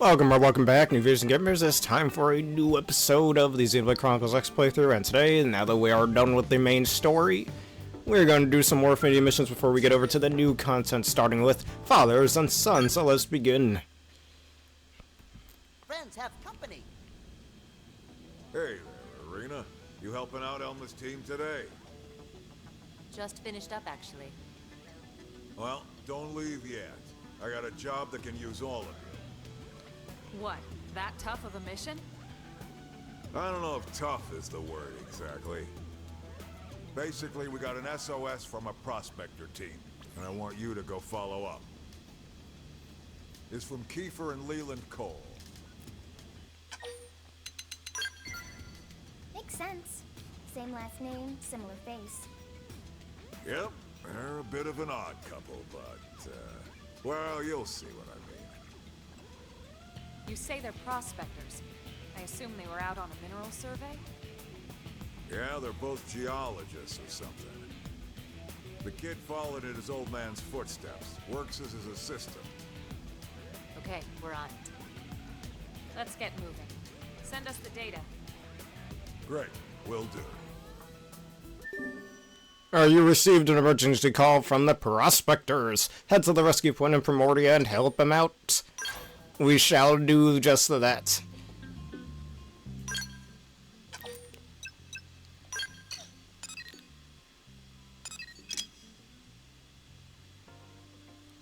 Welcome or welcome back, new viewers and gamers. It's time for a new episode of the Xenoblade Chronicles X playthrough, and today, now that we are done with the main story, we're going to do some more Affinity missions before we get over to the new content, starting with Fathers and Sons, so let's begin. Friends have company. Hey there, Arena. You helping out Elma's team today? Just finished up, actually. Well, don't leave yet. I got a job that can use all of you. What? That tough of a mission? I don't know if tough is the word exactly. Basically, we got an SOS from a prospector team, and I want you to go follow up. It's from Kiefer and Leland Cole. Makes sense. Same last name, similar face. Yep, they're a bit of an odd couple, but, well, you'll see what I mean. You say they're prospectors. I assume they were out on a mineral survey? Yeah, they're both geologists or something. The kid followed in his old man's footsteps, works as his assistant. Okay, we're on it. Let's get moving. Send us the data. Great, will do. You received an emergency call from the prospectors. Head to the rescue point in Primordia and help them out. We shall do just that.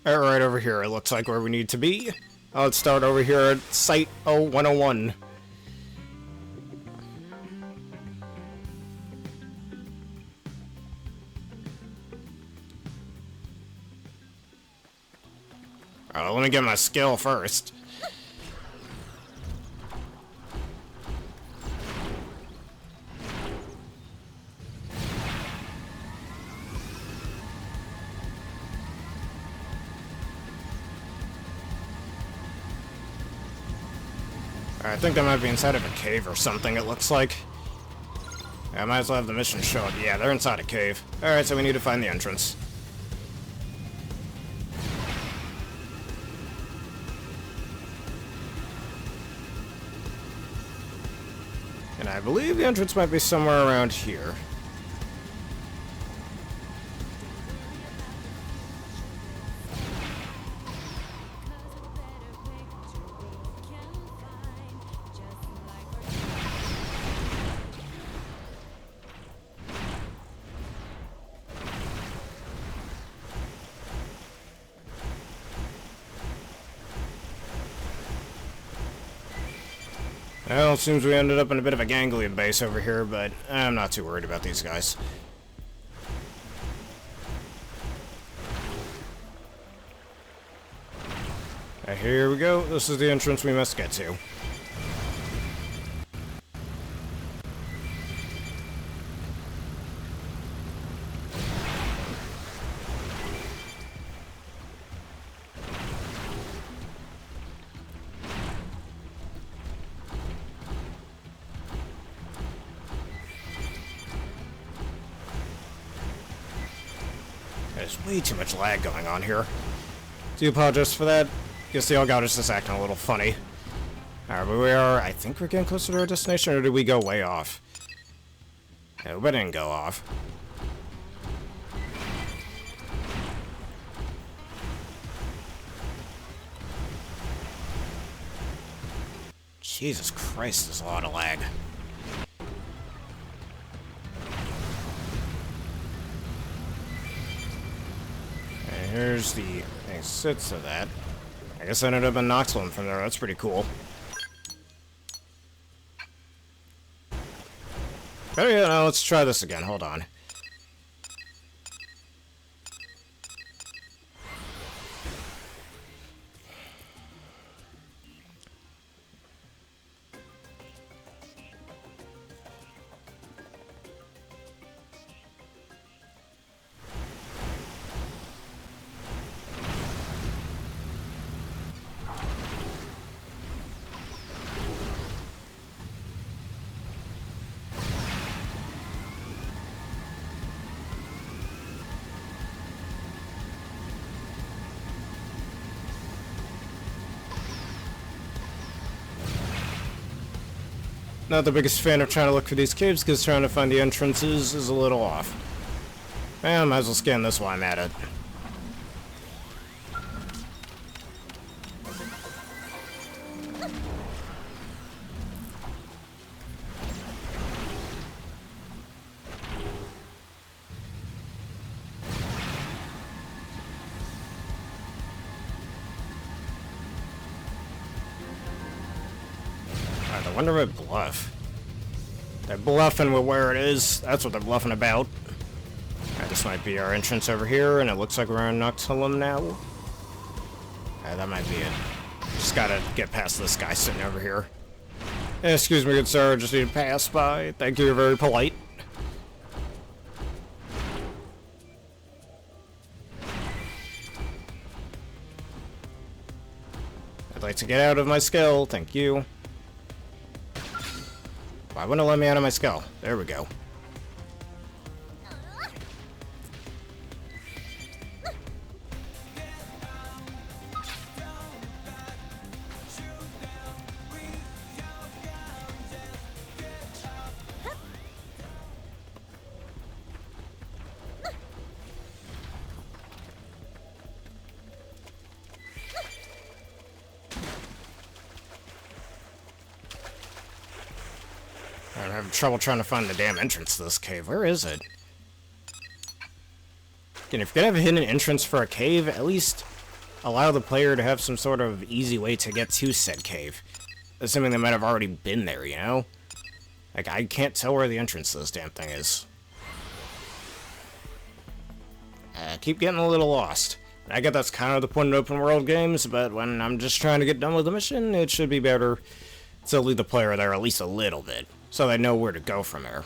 Alright, over here, it looks like where we need to be. Let's start over here at Site 0101. Let me get my skill first. I think I might be inside of a cave or something, it looks like. I might as well have the mission show up. Yeah, they're inside a cave. Alright, so we need to find the entrance. And I believe the entrance might be somewhere around here. Well, it seems we ended up in a bit of a ganglion base over here, but I'm not too worried about these guys. Here we go. This is the entrance we must get to. There's way too much lag going on here. Do apologize for that. Guess the Elgato is just acting a little funny. Alright, but we are, I think we're getting closer to our destination, or did we go way off? Yeah, we didn't go off. Jesus Christ, there's a lot of lag. And here's the exits of that. I guess I ended up in Noxland from there. That's pretty cool. Oh yeah, now let's try this again. Hold on. Not the biggest fan of trying to look for these caves, because trying to find the entrances is a little off. Well, might as well scan this while I'm at it. Alright, I wonder if I bluff. They're bluffing with where it is. That's what they're bluffing about. Alright, this might be our entrance over here, and it looks like we're in Noxulum now. Alright, that might be it. Just gotta get past this guy sitting over here. Excuse me, good sir, just need to pass by. Thank you, you're very polite. I'd like to get out of my skull, thank you. Why wouldn't it let me out of my skull? There we go. I'm having trouble trying to find the damn entrance to this cave. Where is it? Again, if you're gonna have a hidden entrance for a cave, at least allow the player to have some sort of easy way to get to said cave. Assuming they might have already been there, you know? Like, I can't tell where the entrance to this damn thing is. I keep getting a little lost. I get that's kind of the point of open world games, but when I'm just trying to get done with the mission, it should be better to leave the player there at least a little bit, so they know where to go from there.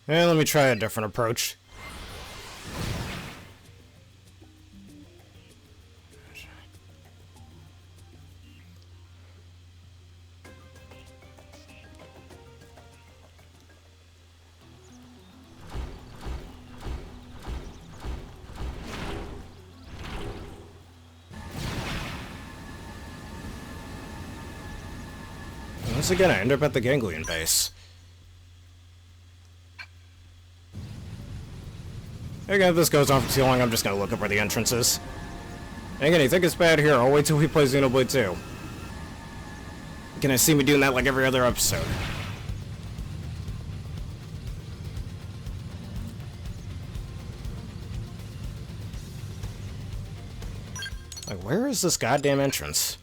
And let me try a different approach. Once again, I end up at the Ganglion base. Again, if this goes on for too long, I'm just gonna look up where the entrance is. And again, you think it's bad here, I'll wait till we play Xenoblade 2. You can see me doing that like every other episode. Like, where is this goddamn entrance?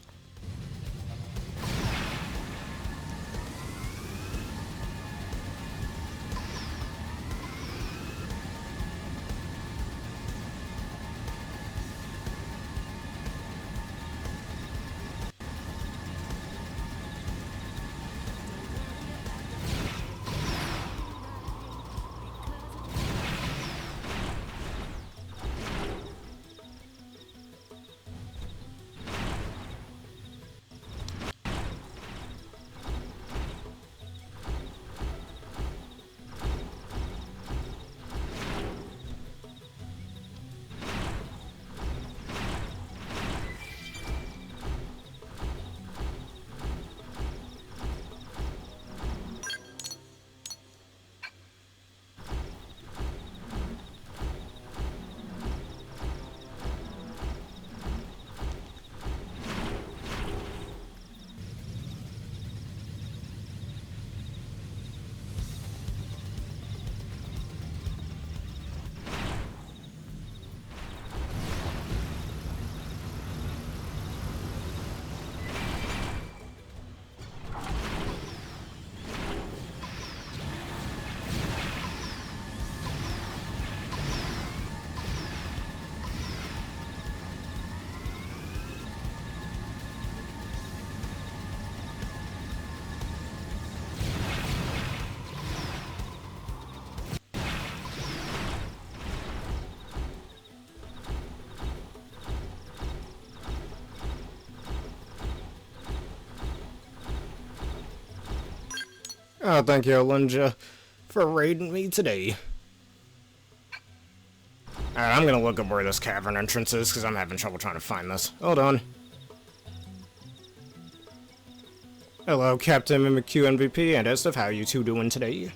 Oh, thank you, Linja, for raiding me today. Alright, I'm gonna look up where this cavern entrance is, because I'm having trouble trying to find this. Hold on. Hello, Captain McQ MVP and Estef, how you two doing today?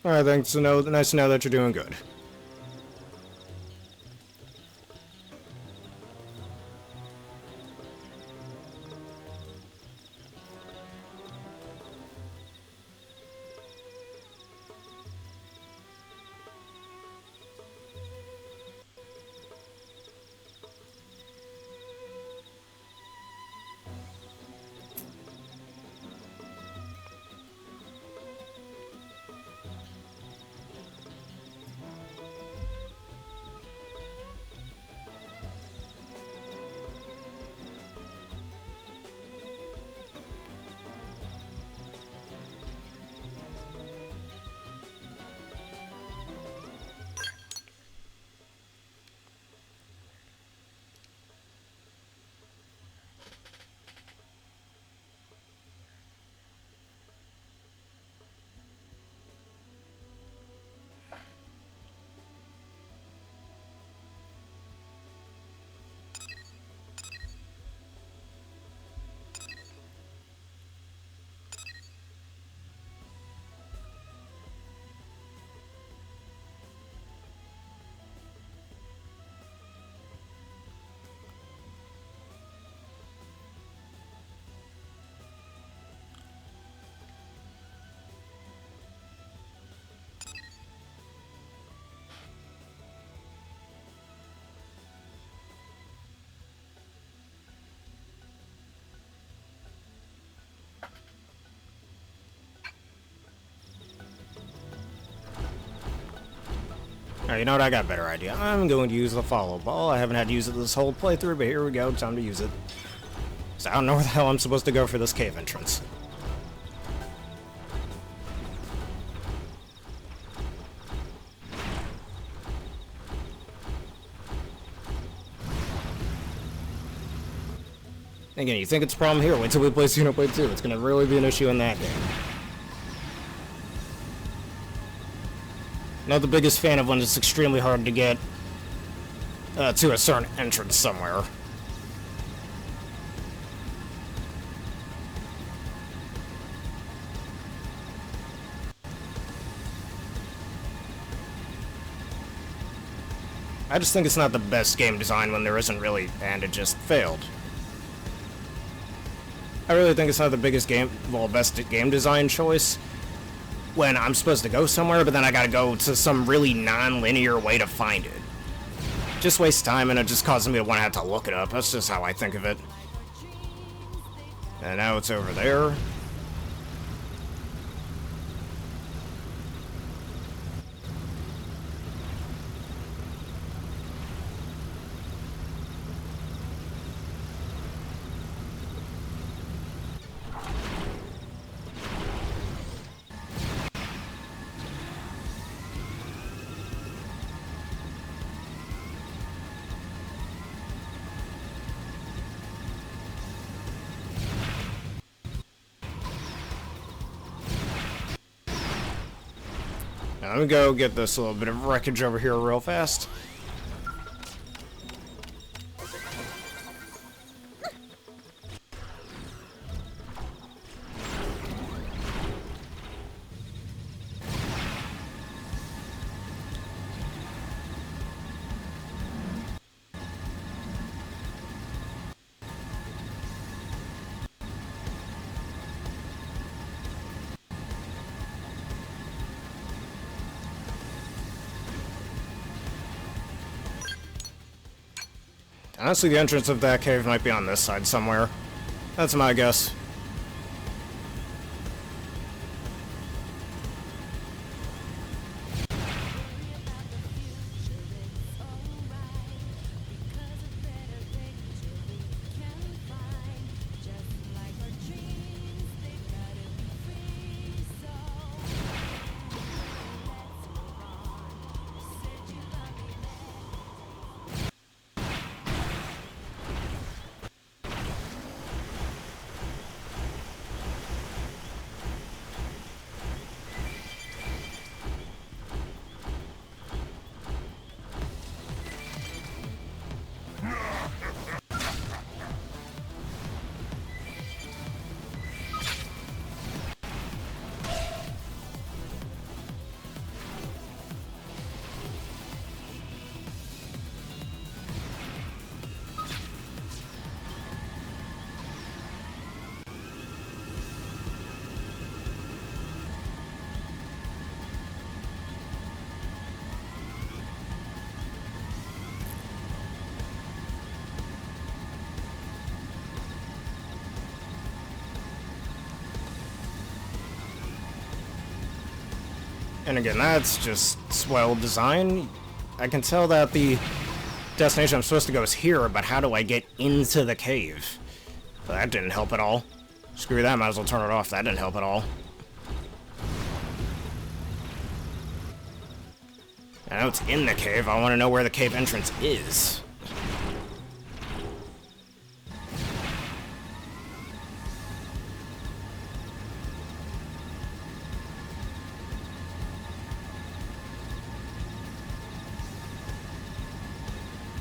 Alright, thanks to know, nice to know that you're doing good. Alright, you know what? I got a better idea. I'm going to use the follow ball. I haven't had to use it this whole playthrough, but here we go. Time to use it. So I don't know where the hell I'm supposed to go for this cave entrance. Again, you think it's a problem here? Wait till we play Xenoblade 2. It's going to really be an issue in that game. Not the biggest fan of when it's extremely hard to get to a certain entrance somewhere. I just think it's not the best game design when there isn't really, and it just failed. I really think it's not the biggest game, well, best game design choice when I'm supposed to go somewhere, but then I gotta go to some really non-linear way to find it. Just waste time, and it just causes me to want to have to look it up. That's just how I think of it. And now it's over there. Now, let me go get this little bit of wreckage over here real fast. Honestly, the entrance of that cave might be on this side somewhere. That's my guess. And again, that's just swell design. I can tell that the destination I'm supposed to go is here, but how do I get into the cave? Well, that didn't help at all. Screw that, might as well turn it off. That didn't help at all. I know it's in the cave. I want to know where the cave entrance is.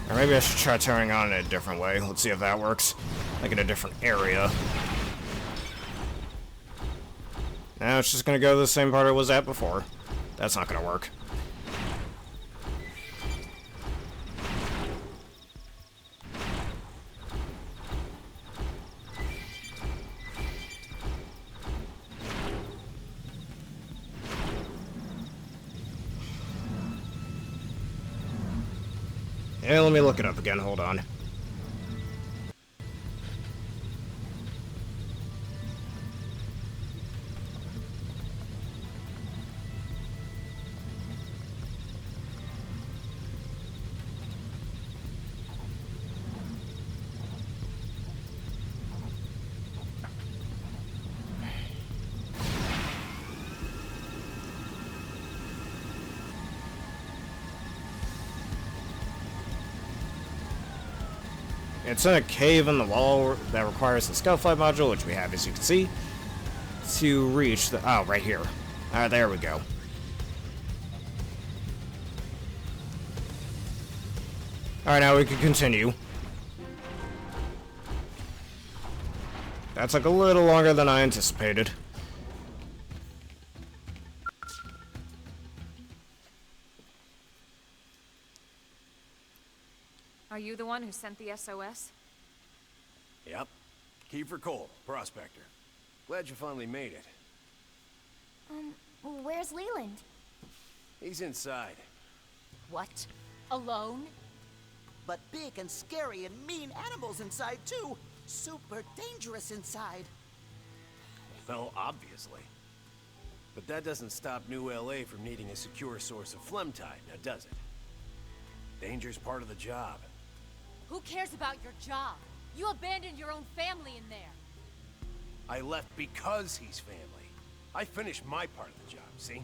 Or maybe I should try turning on it a different way. Let's see if that works. Like in a different area. Now it's just gonna go to the same part it was at before. That's not gonna work. Yeah, let me look it up again, hold on. It's in a cave in the wall that requires the stealth flight module, which we have, as you can see, to reach the... Oh, right here. There we go. Alright, now we can continue. That took a little longer than I anticipated. Are you the one who sent the SOS? Yep. Kiefer Cole, prospector. Glad you finally made it. Where's Leland? He's inside. What? Alone? But big and scary and mean animals inside, too. Super dangerous inside. Well, obviously. But that doesn't stop New LA from needing a secure source of phlegmtide, now does it? Danger's part of the job. Who cares about your job? You abandoned your own family in there. I left because he's family. I finished my part of the job, see?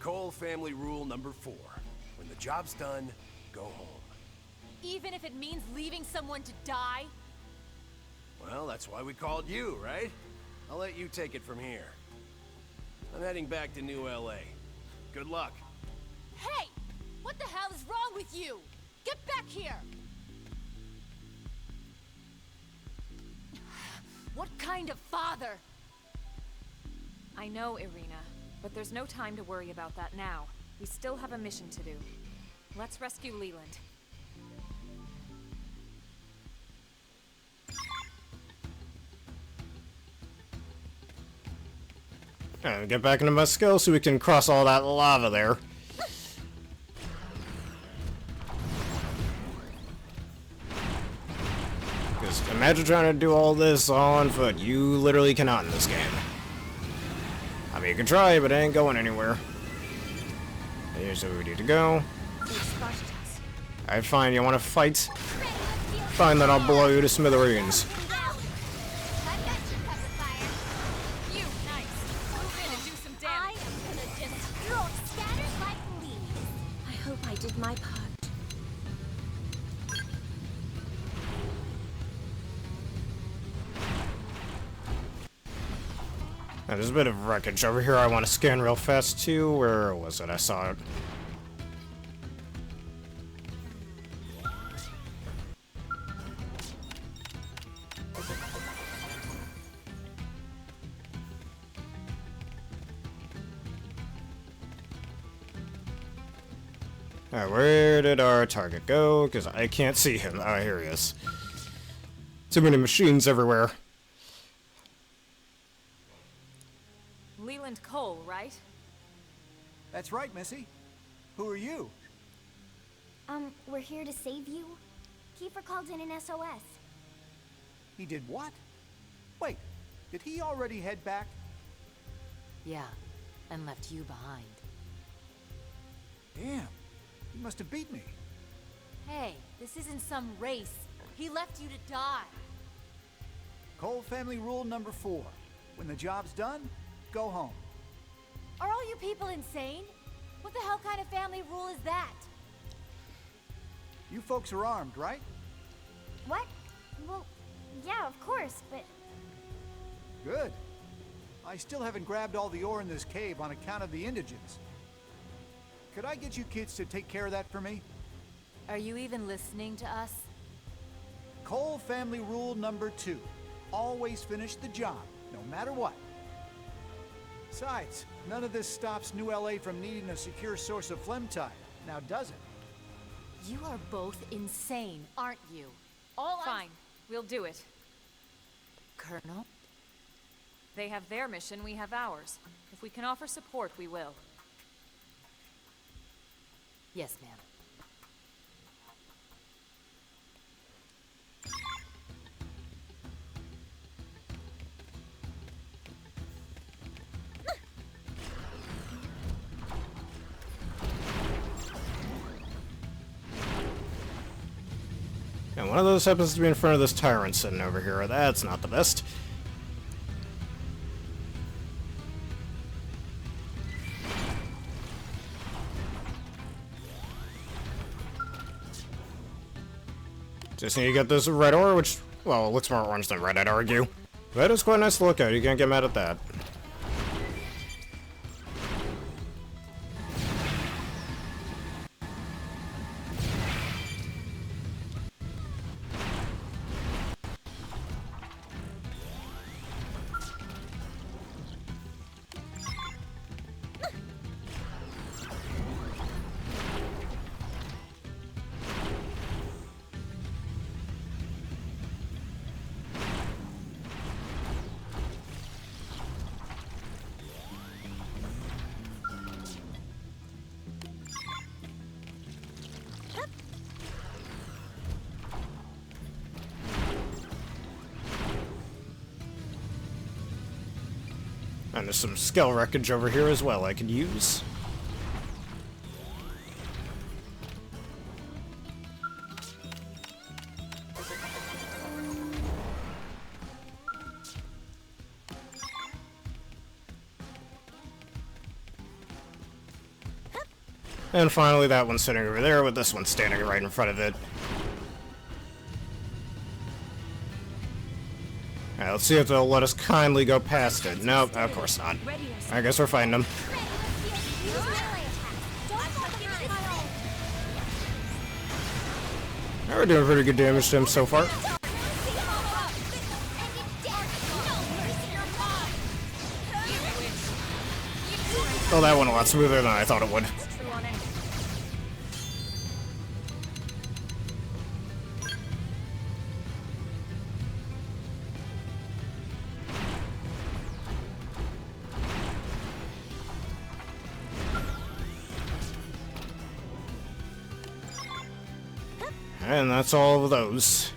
Cole family rule number 4. When the job's done, go home. Even if it means leaving someone to die? Well, that's why we called you, right? I'll let you take it from here. I'm heading back to New LA. Good luck. Hey! What the hell is wrong with you? Get back here! What kind of father? I know, Irina, but there's no time to worry about that now. We still have a mission to do. Let's rescue Leland. Alright, get back into my skill so we can cross all that lava there. Because imagine trying to do all this all on foot. You literally cannot in this game. I mean, you can try, but it ain't going anywhere. Here's where we need to go. Alright, fine. You want to fight? Fine, then I'll blow you to smithereens. You, nice. Move in and do some damage. I am gonna just throw scattered like leaves. I hope I did my part. Now, there's a bit of wreckage over here I want to scan real fast too. Where was it? I saw it. Alright, where did our target go? Because I can't see him. Oh, here he is. Too many machines everywhere. Leland Cole, right? That's right, Missy. Who are you? We're here to save you. Kiefer called in an SOS. He did what? Wait, did he already head back? Yeah, and left you behind. Damn, you must have beat me. Hey, this isn't some race. He left you to die. Cole family rule number 4. When the job's done, go home. Are all you people insane? What the hell kind of family rule is that? You folks are armed, right? What? Well, yeah, of course, but... Good. I still haven't grabbed all the ore in this cave on account of the indigents. Could I get you kids to take care of that for me? Are you even listening to us? Cole family rule number 2. Always finish the job, no matter what. Besides, none of this stops New LA from needing a secure source of phlegm tide. Now does it? You are both insane, aren't you? Fine, we'll do it. Colonel? They have their mission, we have ours. If we can offer support, we will. Yes, ma'am. And one of those happens to be in front of this tyrant sitting over here. That's not the best. Just need to get this red ore, which, well, it looks more orange than red, I'd argue. But it's quite nice to look at. You can't get mad at that. And there's some skull wreckage over here as well I could use. And finally that one's sitting over there with this one standing right in front of it. Alright, let's see if they'll let us kindly go past it. Nope, of course not. I guess we're fighting them. We're doing pretty good damage to him so far. Oh, that went a lot smoother than I thought it would. And that's all of those.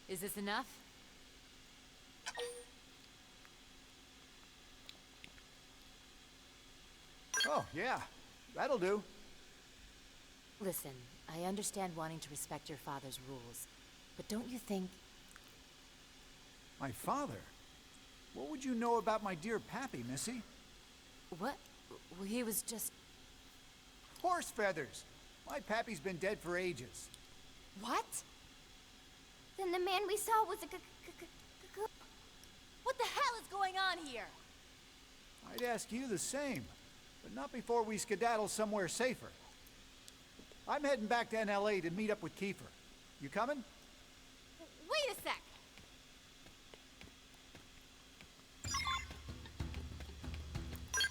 Is this enough? Oh, yeah. That'll do. Listen, I understand wanting to respect your father's rules, but don't you think... My father? What would you know about my dear Pappy, Missy? What? Well, he was just... Horse feathers! My Pappy's been dead for ages. What? Then the man we saw was a What the hell is going on here? I'd ask you the same, but not before we skedaddle somewhere safer. I'm heading back to NLA to meet up with Kiefer. You coming? Wait a sec!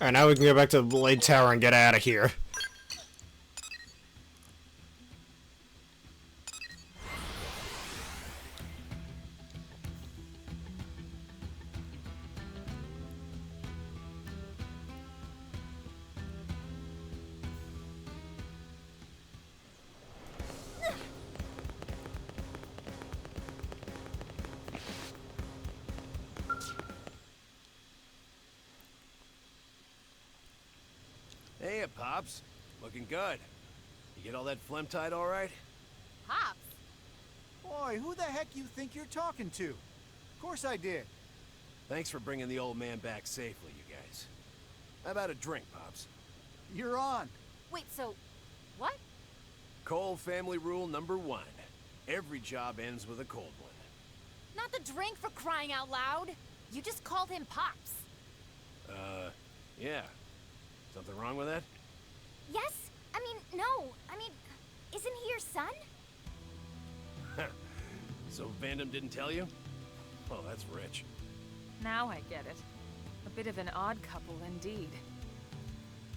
Alright, now we can go back to the Blade Tower and get out of here. Hiya, Pops. Looking good. You get all that phlegm tied all right? Pops! Boy, who the heck you think you're talking to? Of course I did. Thanks for bringing the old man back safely, you guys. How about a drink, Pops? You're on. Wait, so... what? Cole family rule number 1. Every job ends with a cold one. Not the drink, for crying out loud! You just called him Pops. Yeah. Something wrong with that? Yes? I mean, no. I mean, isn't he your son? So Vandam didn't tell you? Oh, that's rich. Now I get it. A bit of an odd couple indeed.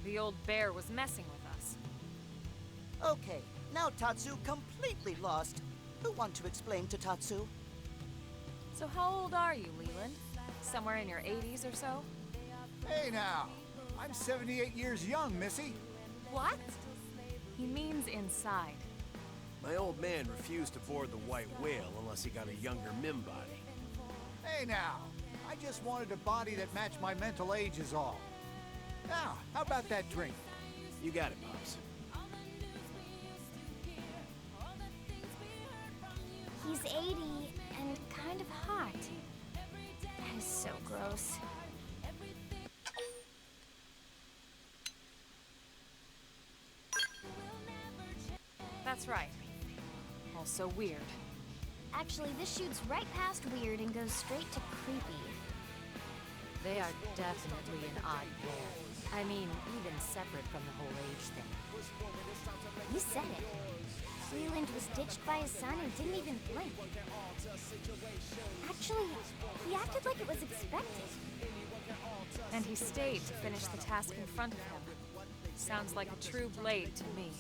The old bear was messing with us. Okay, now Tatsu completely lost. Who want to explain to Tatsu? So how old are you, Leland? Somewhere in your 80s or so? Hey now. I'm 78 years young, Missy. What? He means inside. My old man refused to board the White Whale unless he got a younger Mim body. Hey now. I just wanted a body that matched my mental age is all. Now, how about that drink? You got it, Pops. He's 80 and kind of hot. That is so gross. That's right. Also weird. Actually, this shoots right past weird and goes straight to creepy. They are definitely an odd pair. I mean, even separate from the whole age thing. You said it. Leland was ditched by his son and didn't even blink. Actually, he acted like it was expected. And he stayed to finish the task in front of him. Sounds like a true blade to me.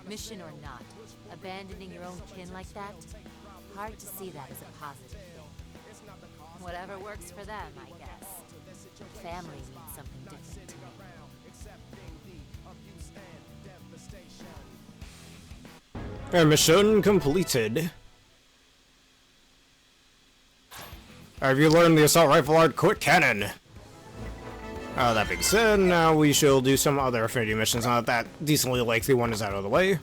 Mission or not, abandoning your own kin like that, hard to see that as a positive thing. Whatever works for them, I guess. Family means something different to me. Mission completed. Have you learned the assault rifle art? Quick cannon! That being said, now we shall do some other Affinity missions now that that decently lengthy one is out of the way.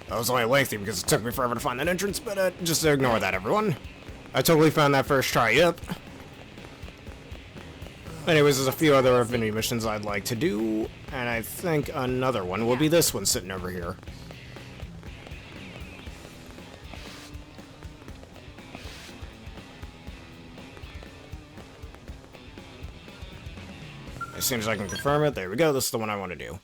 That was only lengthy because it took me forever to find that entrance, but just ignore that, everyone. I totally found that first try, yep. Anyways, there's a few other Affinity missions I'd like to do, and I think another one will be this one sitting over here. As soon as I can confirm it, there we go, this is the one I want to do.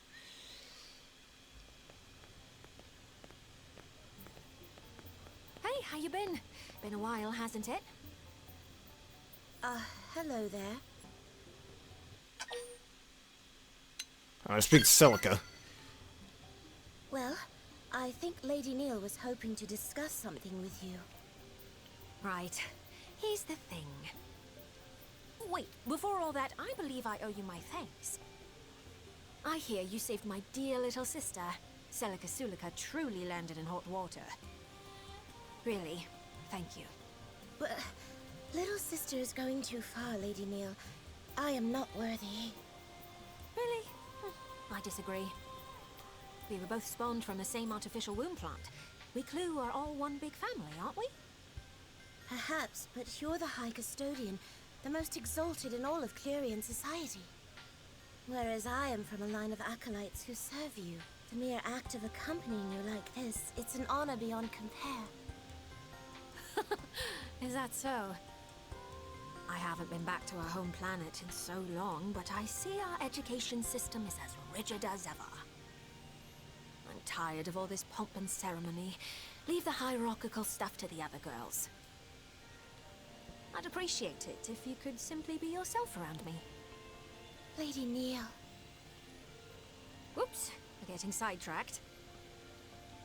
Hey, how you been? Been a while, hasn't it? Hello there. I speak to Silica. Well, I think Lady Neil was hoping to discuss something with you. Right. Here's the thing. Wait, before all that, I believe I owe you my thanks. I hear you saved my dear little sister. Celica Sulica truly landed in hot water. Really, thank you. But little sister is going too far, Lady Neil. I am not worthy. Really? I disagree. We were both spawned from the same artificial womb plant. We Clue are all one big family, aren't we? Perhaps, but you're the High Custodian, the most exalted in all of Clurian society. Whereas I am from a line of acolytes who serve you. The mere act of accompanying you like this, it's an honor beyond compare. Is that so? I haven't been back to our home planet in so long, but I see our education system is as rigid as ever. I'm tired of all this pomp and ceremony. Leave the hierarchical stuff to the other girls. I'd appreciate it if you could simply be yourself around me. Lady Neil. Whoops, we're getting sidetracked.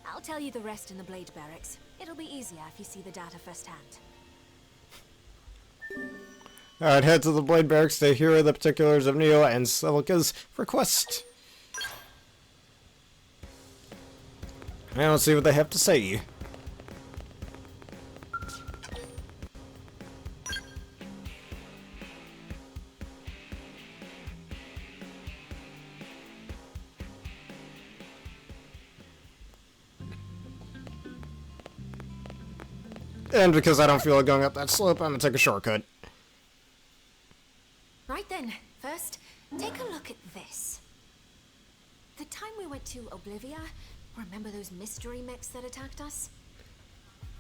I'll tell you the rest in the Blade Barracks. It'll be easier if you see the data firsthand. Alright, head to the Blade Barracks to hear the particulars of Neo and Silica's request. And let's see what they have to say. And because I don't feel like going up that slope, I'm gonna take a shortcut. Right then, first, take a look at this. The time we went to Oblivia, remember those mystery mechs that attacked us?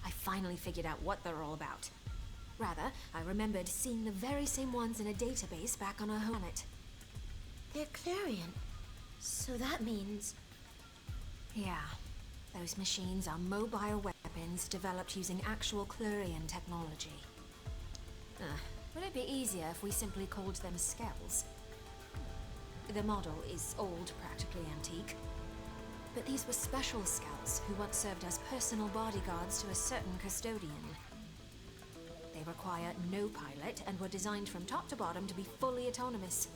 I finally figured out what they're all about. Rather, I remembered seeing the very same ones in a database back on our home planet. They're Clarion. So that means... Yeah. Those machines are mobile weapons developed using actual Clarion technology. Would it be easier if we simply called them skells? The model is old, practically antique. But these were special skells who once served as personal bodyguards to a certain custodian. They require no pilot and were designed from top to bottom to be fully autonomous.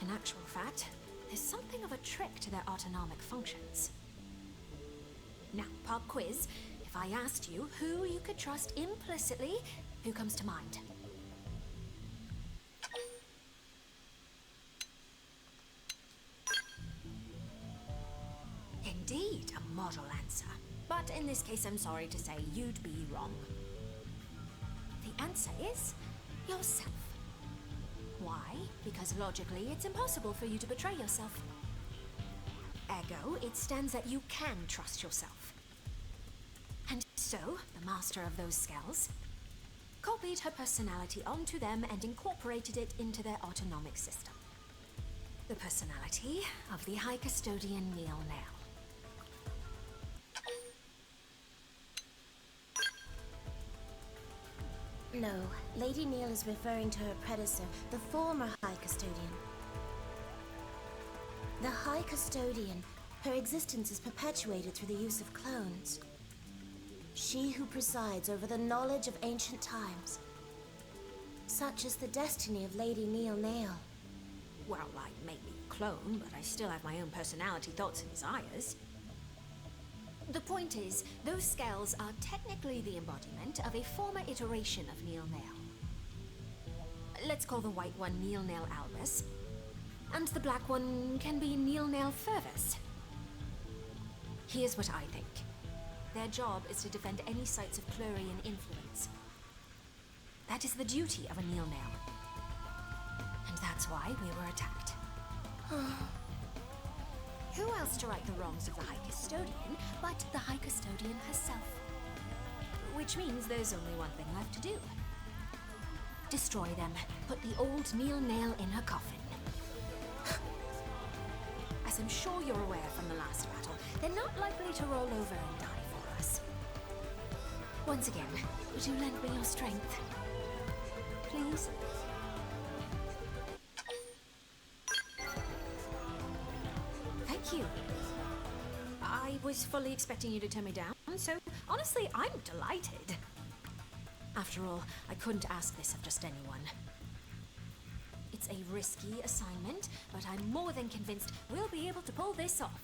In actual fact, there's something of a trick to their autonomic functions. Now, pop quiz. If I asked you who you could trust implicitly, who comes to mind? Indeed, a model answer. But in this case, I'm sorry to say you'd be wrong. The answer is yourself. Why? Because logically, it's impossible for you to betray yourself. Ergo, it stands that you can trust yourself. And so, the master of those skells copied her personality onto them and incorporated it into their autonomic system. The personality of the High Custodian Neil Nail. No, Lady Neil is referring to her predecessor, the former High Custodian. The High Custodian, her existence is perpetuated through the use of clones. She who presides over the knowledge of ancient times. Such is the destiny of Lady Neil Nail. Well, I may be a clone, but I still have my own personality, thoughts, and desires. The point is, those skells are technically the embodiment of a former iteration of Neil Nail. Let's call the white one Neil Nail Albus, and the black one can be Neil Nail Fervus. Here's what I think. Their job is to defend any sites of Clarion influence. That is the duty of a Neil Nail. And that's why we were attacked. Who else to right the wrongs of the High Custodian but the High Custodian herself? Which means there's only one thing left to do. Destroy them. Put the old Neil Nail in her coffin. As I'm sure you're aware from the last battle, they're not likely to roll over and die for us. Once again, would you lend me your strength? Please? Thank you. I was fully expecting you to turn me down, so honestly, I'm delighted. After all, I couldn't ask this of just anyone. It's a risky assignment, but I'm more than convinced we'll be able to pull this off.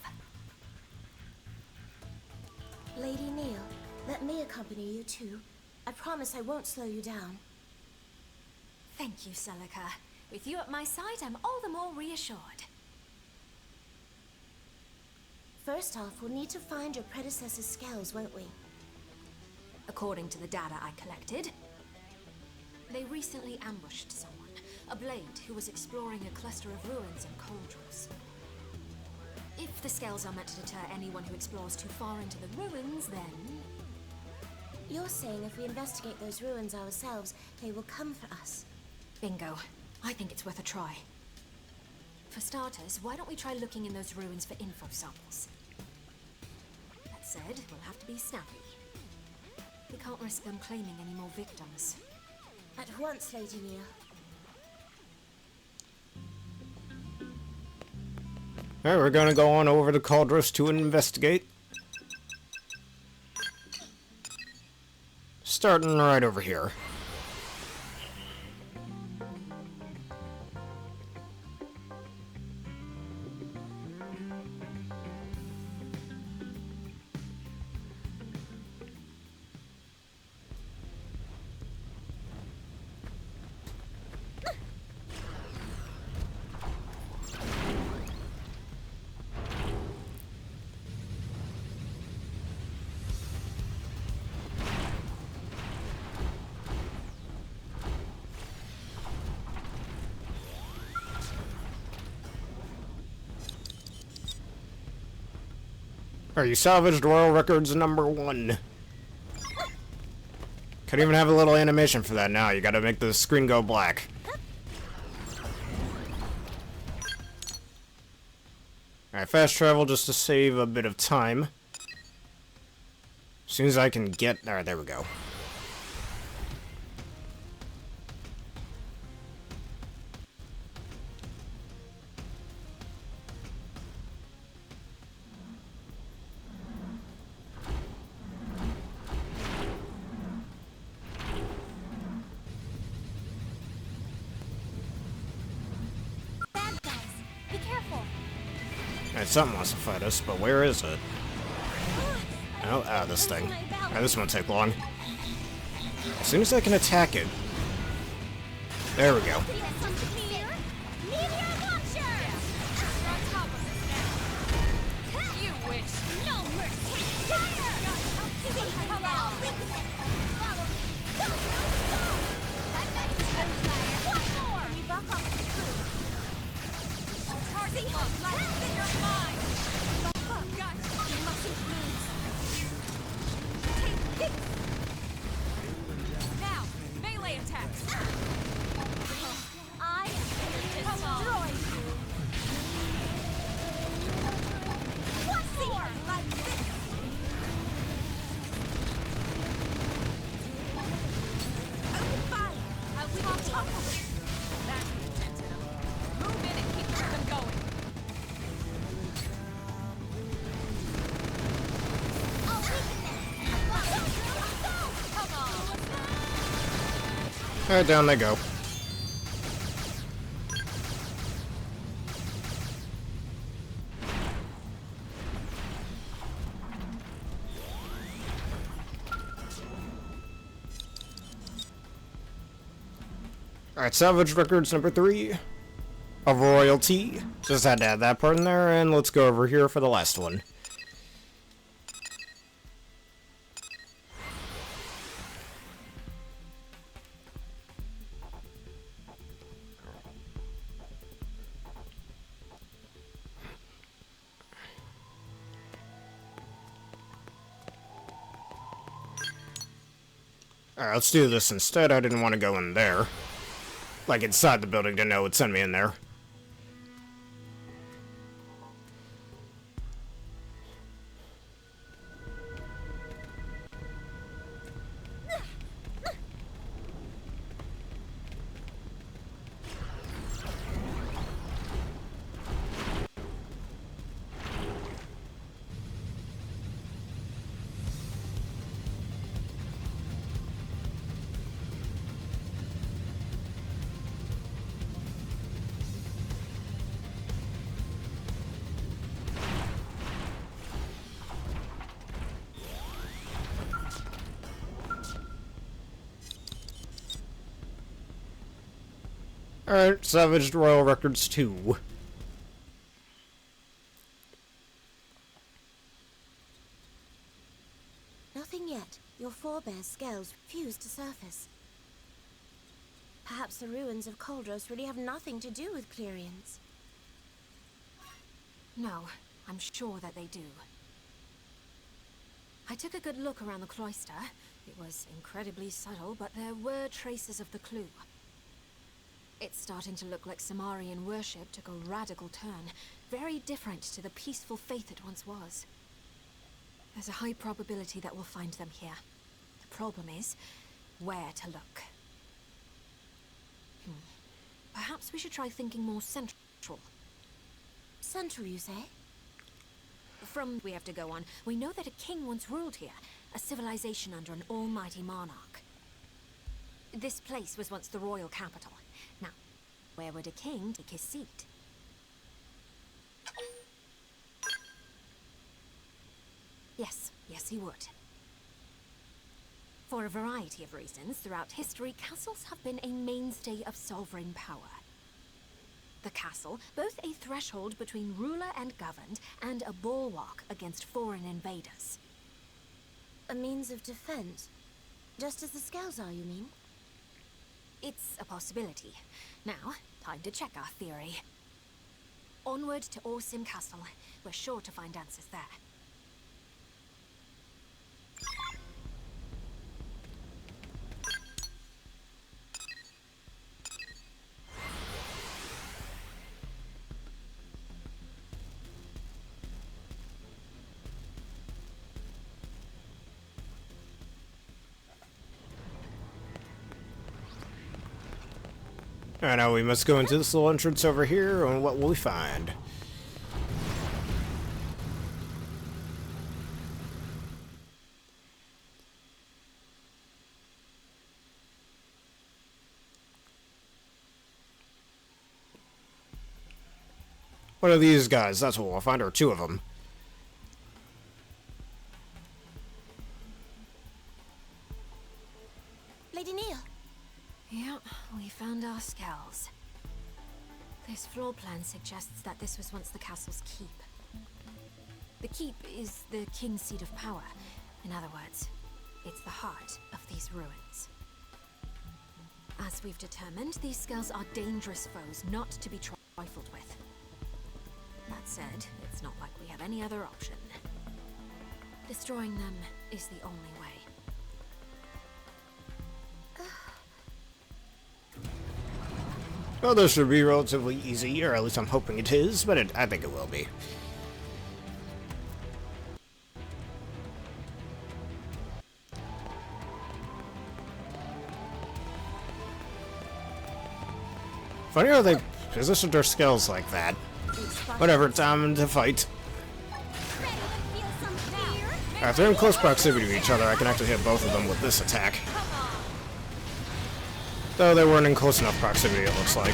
Lady Neil, let me accompany you too. I promise I won't slow you down. Thank you, Celica. With you at my side, I'm all the more reassured. First off, we'll need to find your predecessor's skells, won't we? According to the data I collected, they recently ambushed someone, a blade who was exploring a cluster of ruins in Coldros. If the skells are meant to deter anyone who explores too far into the ruins, then... You're saying if we investigate those ruins ourselves, they will come for us. Bingo. I think it's worth a try. For starters, why don't we try looking in those ruins for info samples? That said, we'll have to be snappy. We can't risk them claiming any more victims. At once, Lady Neil. Alright, we're gonna go on over to Coldros to investigate. Starting right over here. Alright, you salvaged Royal Records #1. Could even have a little animation for that now. You gotta make the screen go black. Alright, fast travel just to save a bit of time. As soon as I can get... Alright, there we go. Bad guys, be careful. Alright, something wants to fight us, but where is it? Oh, this thing. Alright, this won't take long. As soon as I can attack it. There we go. Now, melee attacks. I am going to destroy you. What's more like this? Open fire. I'll leave on top of it. That's the intent in 'em. Move in and keep them going. I'll weaken them. Come on. Alright, down they go. Alright, salvage records #3 of royalty. Just had to add that part in there, and let's go over here for the last one. Alright, let's do this instead. I didn't want to go in there. Like inside the building to know it would send me in there. Alright, salvaged Royal Records 2. Nothing yet. Your forebears' scales refuse to surface. Perhaps the ruins of Koldros really have nothing to do with Clerians. No, I'm sure that they do. I took a good look around the cloister. It was incredibly subtle, but there were traces of the clue. It's starting to look like Samarian worship took a radical turn, very different to the peaceful faith it once was. There's a high probability that we'll find them here. The problem is, where to look. Perhaps we should try thinking more central. Central, you say? From we have to go on, we know that a king once ruled here, a civilization under an almighty monarch. This place was once the royal capital. Now, where would a king take his seat? Yes, he would. For a variety of reasons, throughout history, castles have been a mainstay of sovereign power. The castle, both a threshold between ruler and governed, and a bulwark against foreign invaders. A means of defense? Just as the scales are, you mean? It's a possibility. Now, time to check our theory. Onward to Orsim Castle. We're sure to find answers there. Alright, now we must go into this little entrance over here, and what will we find? What are these guys? That's what we'll find, or two of them. Lady Neil. Yep, we found our skulls. This floor plan suggests that this was once the castle's keep. The keep is the king's seat of power. In other words, it's the heart of these ruins. As we've determined, these skulls are dangerous foes not to be trifled with. That said, it's not like we have any other option. Destroying them is the only way. Well, this should be relatively easy, or at least I'm hoping it is, but I think it will be. Funny how they positioned their skills like that. Whatever, time to fight. If they're in close proximity to each other, I can actually hit both of them with this attack. Though they weren't in close enough proximity, it looks like.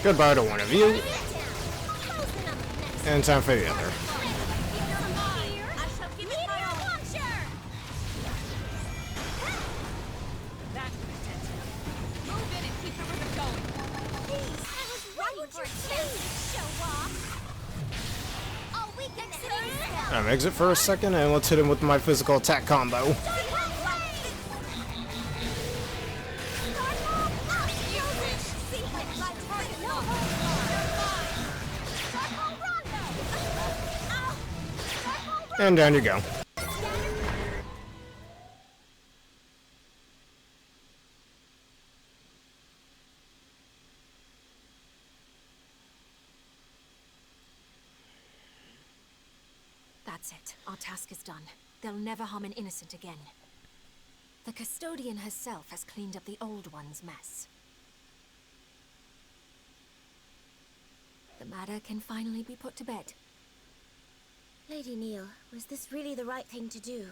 Goodbye to one of you. And time for the other. Exit for a second, and let's hit him with my physical attack combo. And down you go. That's it. Our task is done. They'll never harm an innocent again. The custodian herself has cleaned up the old one's mess. The matter can finally be put to bed. Lady Neil, was this really the right thing to do?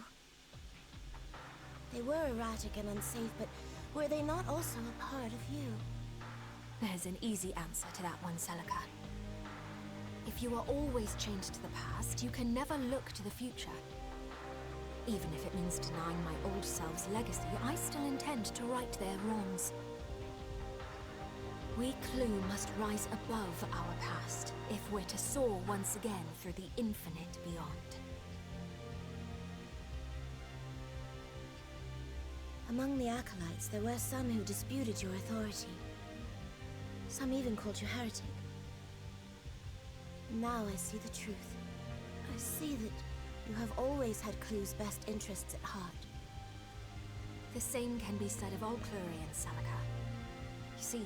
They were erratic and unsafe, but were they not also a part of you? There's an easy answer to that one, Celica. If you are always chained to the past, you can never look to the future. Even if it means denying my old self's legacy, I still intend to right their wrongs. We Clue must rise above our past, if we're to soar once again through the infinite beyond. Among the acolytes, there were some who disputed your authority. Some even called you heretic. Now I see the truth. I see that you have always had Clue's best interests at heart. The same can be said of all Clurians, Celica. You see,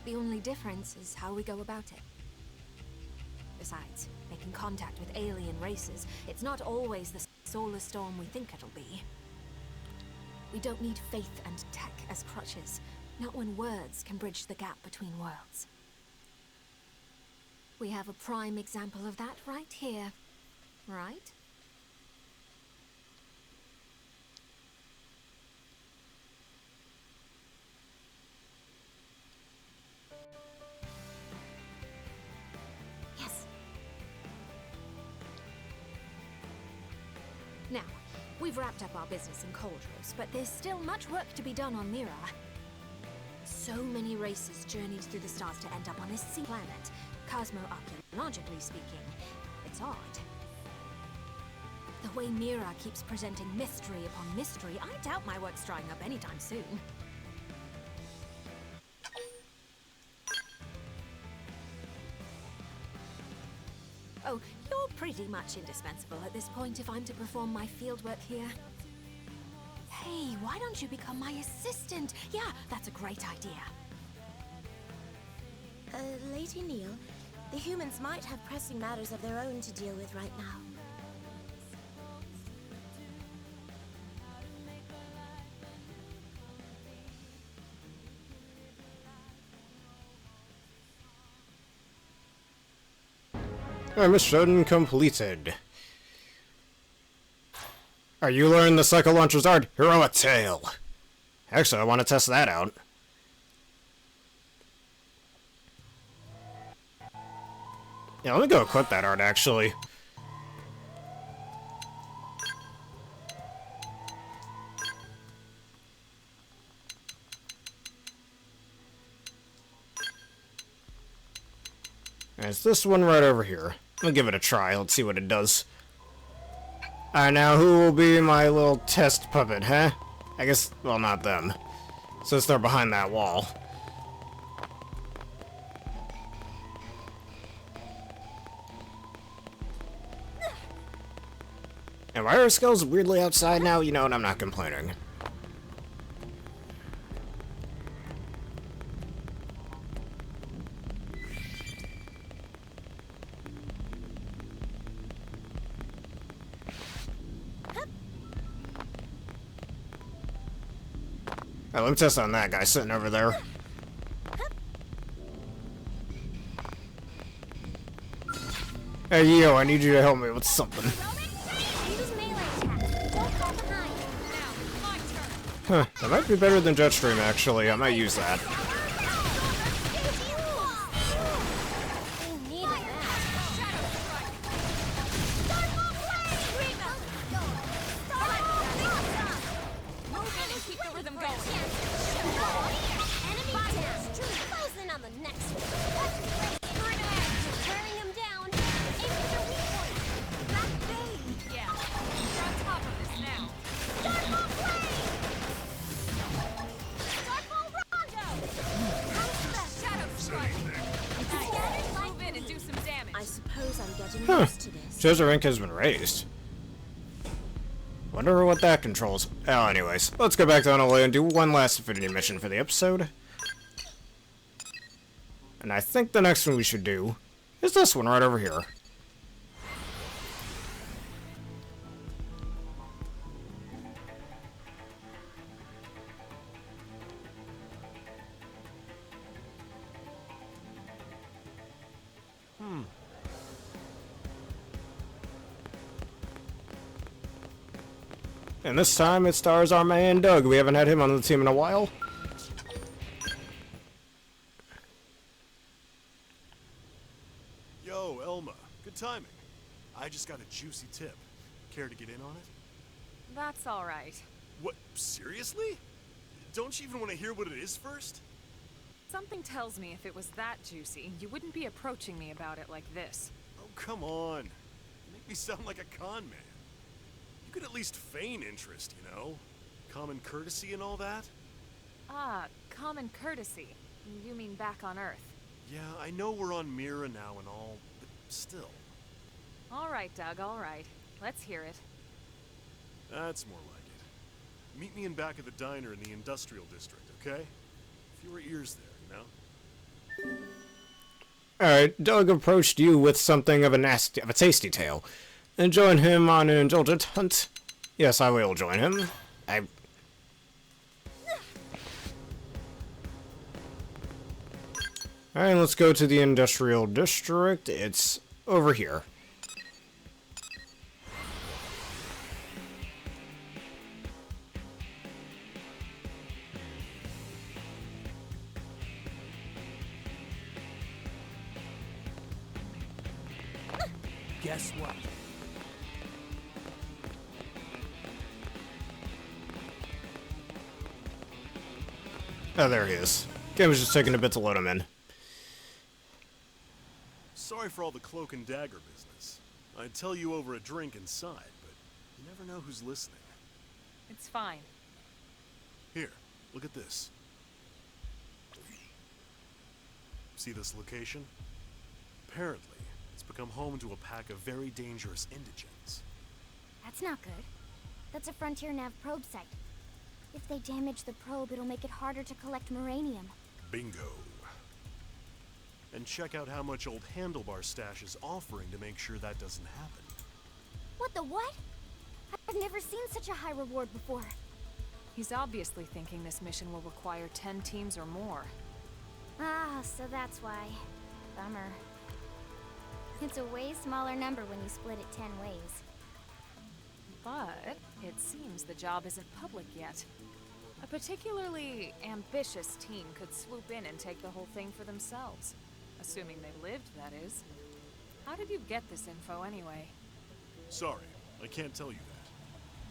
the only difference is how we go about it. Besides, making contact with alien races, it's not always the solar storm we think it'll be. We don't need faith and tech as crutches, not when words can bridge the gap between worlds. We have a prime example of that right here, right? Yes. Now, we've wrapped up our business in Coldrose, but there's still much work to be done on Mira. So many races journeyed through the stars to end up on this sea planet. Cosmo-archaeologically speaking, it's odd. The way Mira keeps presenting mystery upon mystery, I doubt my work's drying up anytime soon. You're pretty much indispensable at this point if I'm to perform my fieldwork here. Hey, why don't you become my assistant? Yeah, that's a great idea. Lady Neil, the humans might have pressing matters of their own to deal with right now. Alright, mission completed. Are you learning the Psycho Launcher's art? Heroic Tail. Actually, I want to test that out. Yeah, let me go equip that art, actually. And it's this one right over here. I'll give it a try. Let's see what it does. Alright, now who will be my little test puppet, huh? I guess, well, not them. Since they're behind that wall. And why are skulls weirdly outside now? You know what, I'm not complaining. Alright, let me test on that guy sitting over there. Hey, yo, I need you to help me with something. Huh, that might be better than Jetstream, actually. I might use that. Treasure rank has been raised. Wonder what that controls. Oh, anyways, let's go back to Honolulu and do one last Affinity mission for the episode. And I think the next one we should do is this one right over here. And this time it stars our man Doug. We haven't had him on the team in a while. Yo, Elma. Good timing. I just got a juicy tip. Care to get in on it? That's all right. What? Seriously? Don't you even want to hear what it is first? Something tells me if it was that juicy, you wouldn't be approaching me about it like this. Oh, come on. You make me sound like a con man. You could at least feign interest, you know? Common courtesy and all that? Ah, common courtesy. You mean back on Earth? Yeah, I know we're on Mira now and all, but still. All right, Doug, all right. Let's hear it. That's more like it. Meet me in back of the diner in the industrial district, okay? Fewer ears there, you know? Alright, Doug approached you with something of a tasty tale. And join him on an indulgent hunt. Yes, I will join him. Alright, let's go to the industrial district. It's over here. Guess what? Oh, there he is. Game was just taking a bit to load him in. Sorry for all the cloak and dagger business. I'd tell you over a drink inside, but you never know who's listening. It's fine. Here, look at this. See this location? Apparently, It's become home to a pack of very dangerous indigents. That's not good. That's a Frontier Nav probe site. If they damage the probe, it'll make it harder to collect Moranium. Bingo. And check out how much old Handlebar Stash is offering to make sure that doesn't happen. What the what? I've never seen such a high reward before. He's obviously thinking this mission will require 10 teams or more. Ah, so that's why. Bummer. It's a way smaller number when you split it 10 ways. But it seems the job isn't public yet. A particularly ambitious team could swoop in and take the whole thing for themselves. Assuming they lived, that is. How did you get this info anyway? Sorry, I can't tell you that.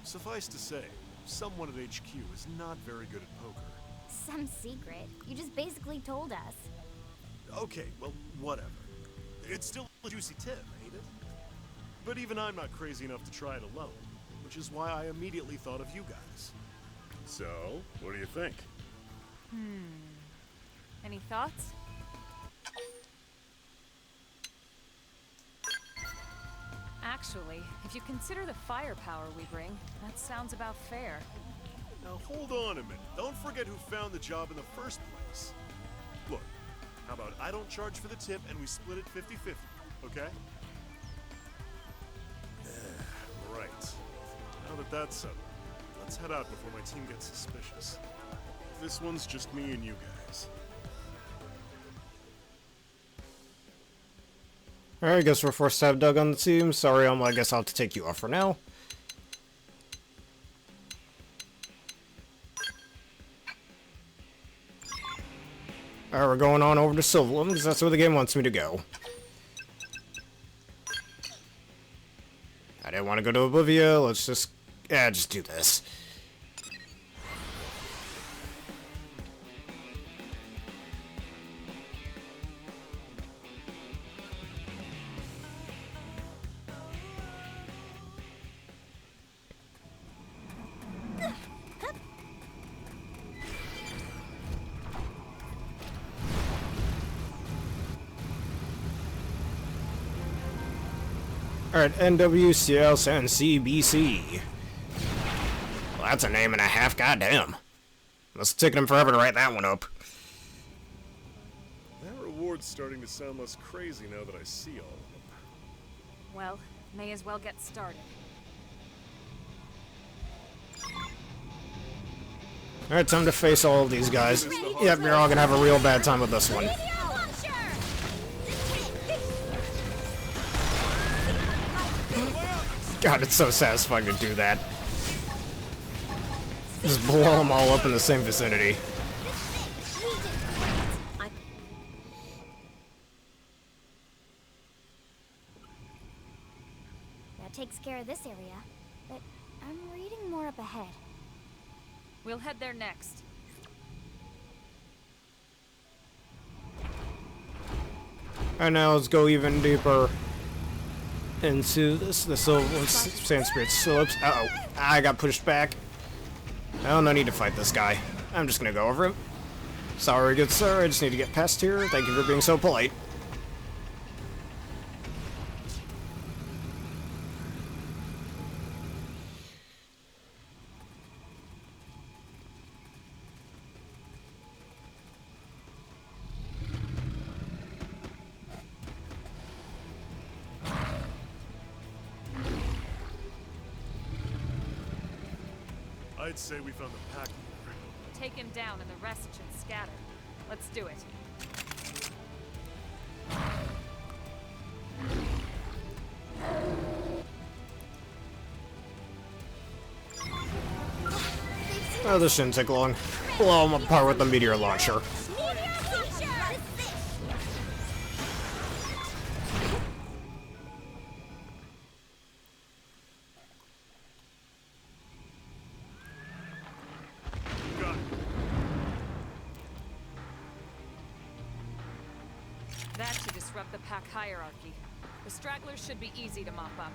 Suffice to say, someone at HQ is not very good at poker. Some secret. You just basically told us. Okay, well, whatever. It's still a juicy tip, ain't it? But even I'm not crazy enough to try it alone, which is why I immediately thought of you guys. So, what do you think? Any thoughts? Actually, if you consider the firepower we bring, that sounds about fair. Now hold on a minute. Don't forget who found the job in the first place. Look, how about I don't charge for the tip and we split it 50-50, okay? Right. Now that that's settled, let's head out before my team gets suspicious. This one's just me and you guys. Alright, I guess we're forced to have Doug on the team. Sorry, I guess I'll have to take you off for now. Alright, we're going on over to Silverland, because that's where the game wants me to go. I didn't want to go to Oblivia, let's just do this. Alright, NWCLSNCBC. Well, that's a name and a half, goddamn. Must have taken him forever to write that one up. That reward's starting to sound less crazy now that I see all of them. Well, may as well get started. Alright, time to face all of these guys. Yep, you're all gonna have a real bad time with this one. God, it's so satisfying to do that. Just blow them all up in the same vicinity. That takes care of this area, but I'm reading more up ahead. We'll head there next. And now let's go even deeper into the Sand Spirit slopes. Uh-oh. I got pushed back. Oh, no need to fight this guy. I'm just gonna go over him. Sorry, good sir, I just need to get past here. Thank you for being so polite. I'd say we found the pack leader. Take him down and the rest should scatter. Let's do it. Oh, this shouldn't take long. Blow him apart with the meteor launcher. That should disrupt the pack hierarchy. The stragglers should be easy to mop up.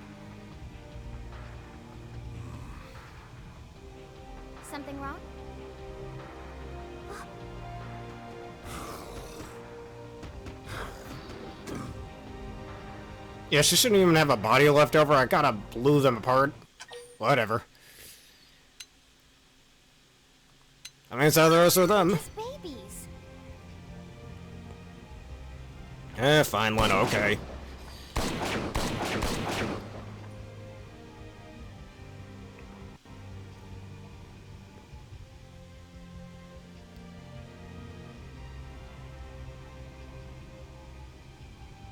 Something wrong? Yeah, she shouldn't even have a body left over. I gotta blew them apart. Whatever. I mean, it's either us or them. Babies. Fine, Lena, okay.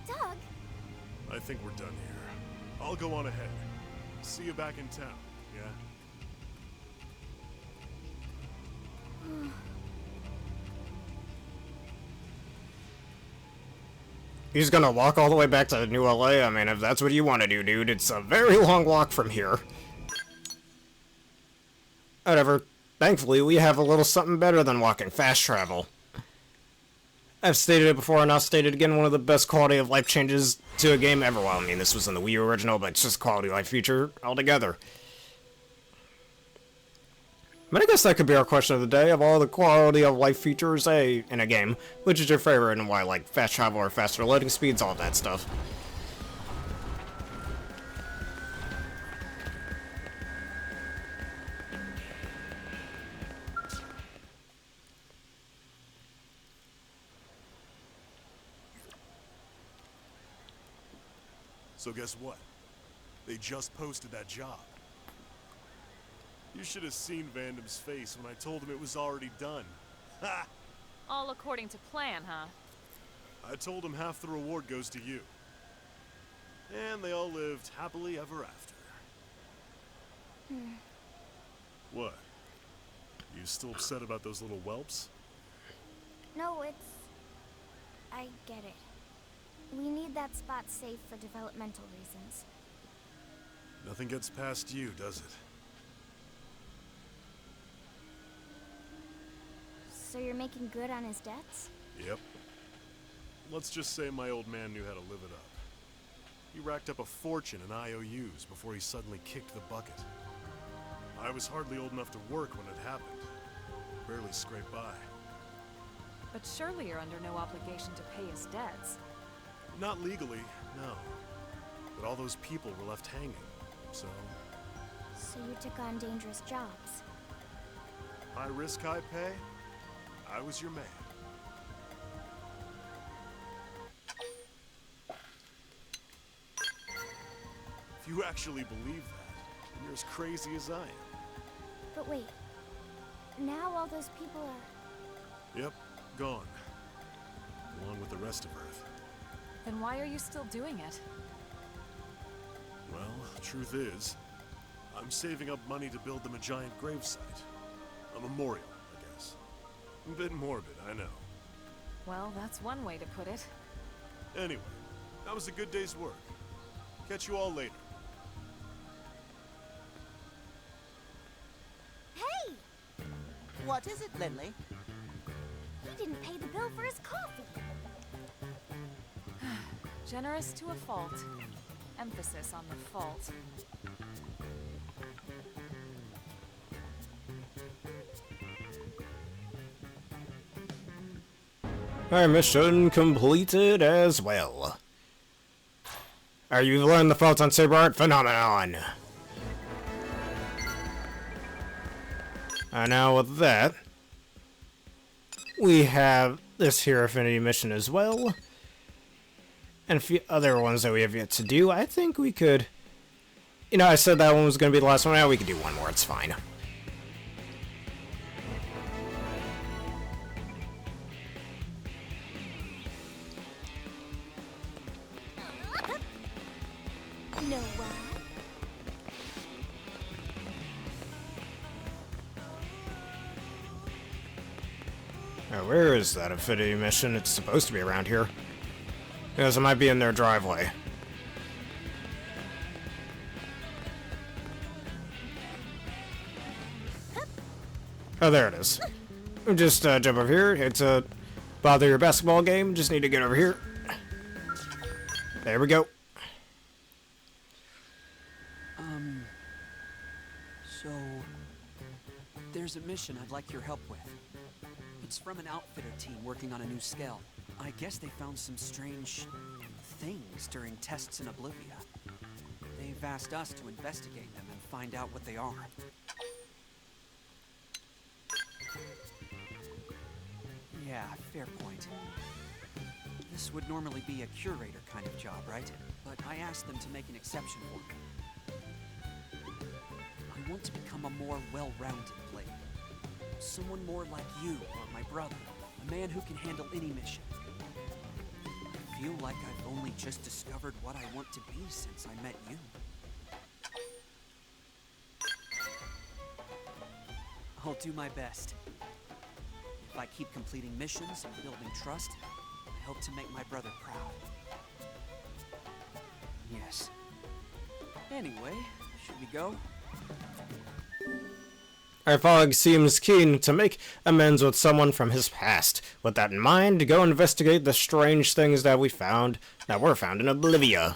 Doug? I think we're done here. I'll go on ahead. See you back in town, yeah? He's gonna walk all the way back to New LA. I mean, if that's what you want to do, dude, it's a very long walk from here. Whatever. Thankfully, we have a little something better than walking. Fast travel. I've stated it before, and I'll state it again, one of the best quality of life changes to a game ever. Well, I mean, this was in the Wii U original, but it's just quality of life feature altogether. But I guess that could be our question of the day. Of all the quality of life features in a game, which is your favorite and why? Like fast travel or faster loading speeds, all that stuff. So guess what? They just posted that job. You should have seen Vandam's face when I told him it was already done. Ha! All according to plan, huh? I told him half the reward goes to you. And they all lived happily ever after. What? You still upset about those little whelps? No, I get it. We need that spot safe for developmental reasons. Nothing gets past you, does it? So you're making good on his debts? Yep. Let's just say my old man knew how to live it up. He racked up a fortune in IOUs before he suddenly kicked the bucket. I was hardly old enough to work when it happened. Barely scraped by. But surely you're under no obligation to pay his debts. Not legally, no. But all those people were left hanging, so... So you took on dangerous jobs? High risk, high pay? I was your man. If you actually believe that, then you're as crazy as I am. But wait, now all those people are... Yep, gone. Along with the rest of Earth. Then why are you still doing it? Well, truth is, I'm saving up money to build them a giant gravesite. A memorial, I guess. A bit morbid, I know. Well, that's one way to put it. Anyway, that was a good day's work. Catch you all later. Hey! What is it, Lindley? He didn't pay the bill for his coffee. Generous to a fault. Emphasis on the fault. Our mission completed as well. You've learned the photon saber art phenomenon. And now with that, we have this here Affinity mission as well. And a few other ones that we have yet to do. I think we could... You know, I said that one was going to be the last one. Now we can do one more. It's fine. No way. Now, where is that Affinity mission? It's supposed to be around here. Because it might be in their driveway. Oh, there it is. Just jump over here. It's a bother your basketball game. Just need to get over here. There we go. So... There's a mission I'd like your help with. It's from an outfitter team working on a new scale. I guess they found some strange things during tests in Oblivia. They've asked us to investigate them and find out what they are. Yeah, fair point. This would normally be a curator kind of job, right? But I asked them to make an exception for me. I want to become a more well-rounded player. Someone more like you or my brother. A man who can handle any mission. I feel like I've only just discovered what I want to be since I met you. I'll do my best. If I keep completing missions and building trust, I hope to make my brother proud. Yes. Anyway, should we go? Our Fog seems keen to make amends with someone from his past. With that in mind, go investigate the strange things that were found in Oblivia.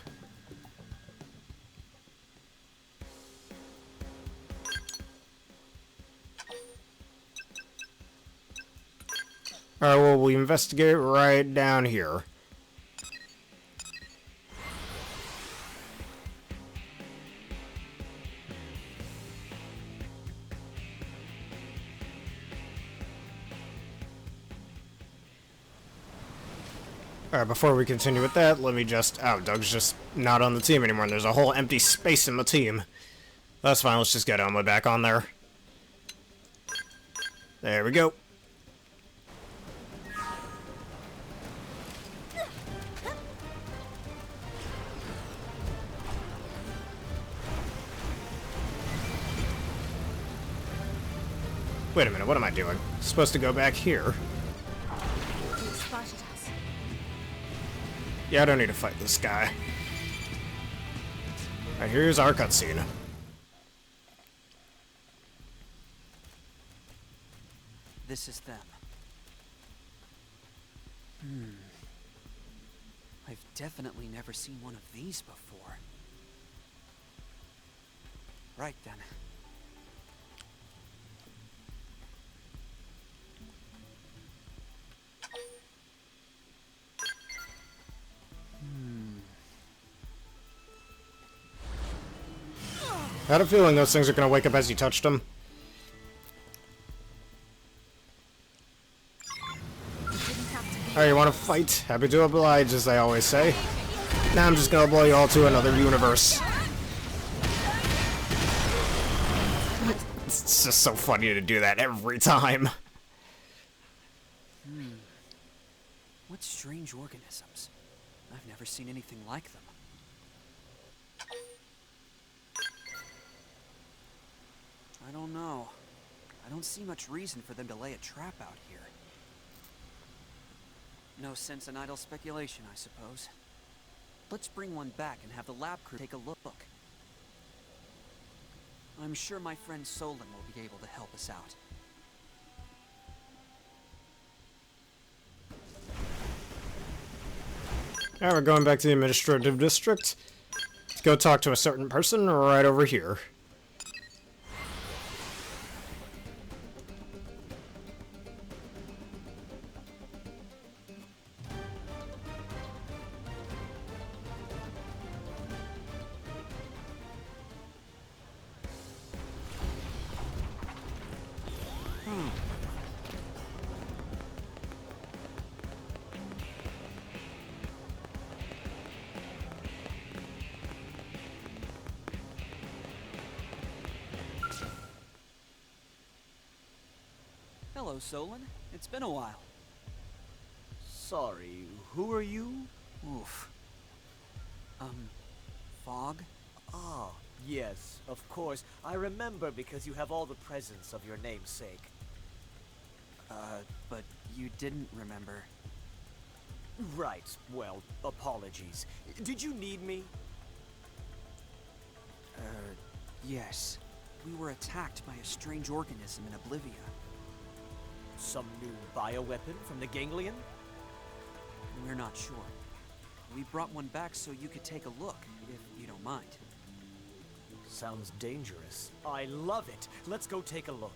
Alright, well, we investigate right down here. Alright, before we continue with that, let me just... Oh, Doug's just not on the team anymore, and there's a whole empty space in my team. That's fine, let's just get Oma back on there. There we go. Wait a minute, what am I doing? Supposed to go back here. Yeah, I don't need to fight this guy. Alright, here's our cutscene. This is them. I've definitely never seen one of these before. Right then. I had a feeling those things are gonna wake up as you touched them. Alright, you wanna fight? Happy to oblige, as they always say. Now I'm just gonna blow you all to another universe. It's just so funny to do that every time. What strange organisms. I've never seen anything like them. I don't know. I don't see much reason for them to lay a trap out here. No sense in idle speculation, I suppose. Let's bring one back and have the lab crew take a look. I'm sure my friend Solon will be able to help us out. Alright, we're going back to the administrative district. Let's go talk to a certain person right over here. Hello, Solon. It's been a while. Sorry, who are you? Oof. Fog? Ah, yes, of course. I remember because you have all the presents of your namesake. But you didn't remember. Right, well, apologies. Did you need me? Yes. We were attacked by a strange organism in Oblivia. Some new bioweapon from the Ganglion? We're not sure. We brought one back so you could take a look, if you don't mind. Sounds dangerous. I love it. Let's go take a look.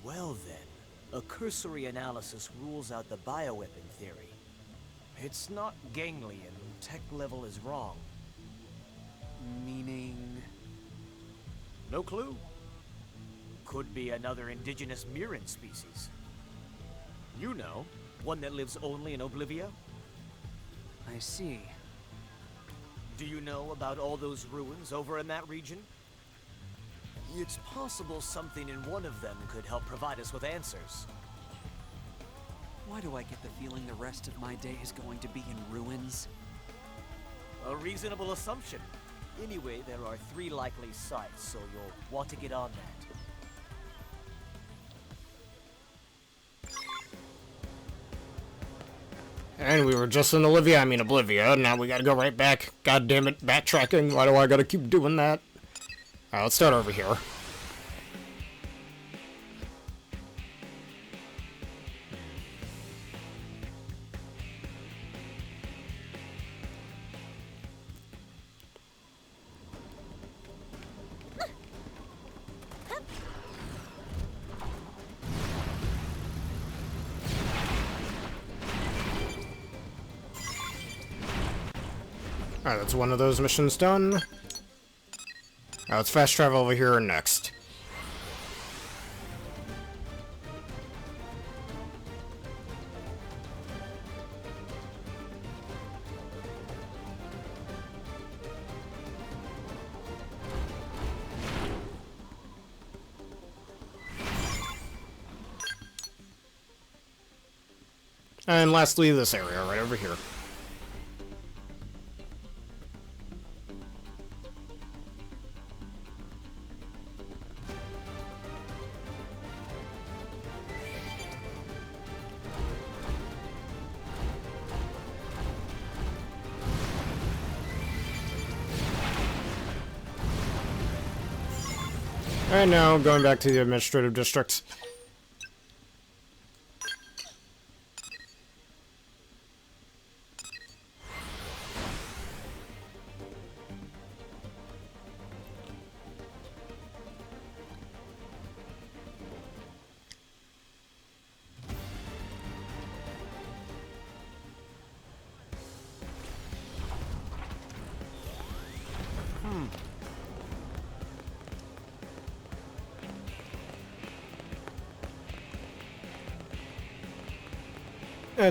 Well then, a cursory analysis rules out the bioweapon theory. It's not ganglion. Tech level is wrong. Meaning... No clue. Could be another indigenous Mirren species. You know, one that lives only in Oblivia? I see. Do you know about all those ruins over in that region? It's possible something in one of them could help provide us with answers. Why do I get the feeling the rest of my day is going to be in ruins? A reasonable assumption. Anyway, there are 3 likely sites, so you'll want to get on that. And we were just in Oblivia. Now we gotta go right back. God damn it, backtracking. Why do I gotta keep doing that? Alright, let's start over here. Alright, that's one of those missions done. Alright, let's fast travel over here next. And lastly, this area right over here. And now, going back to the administrative district.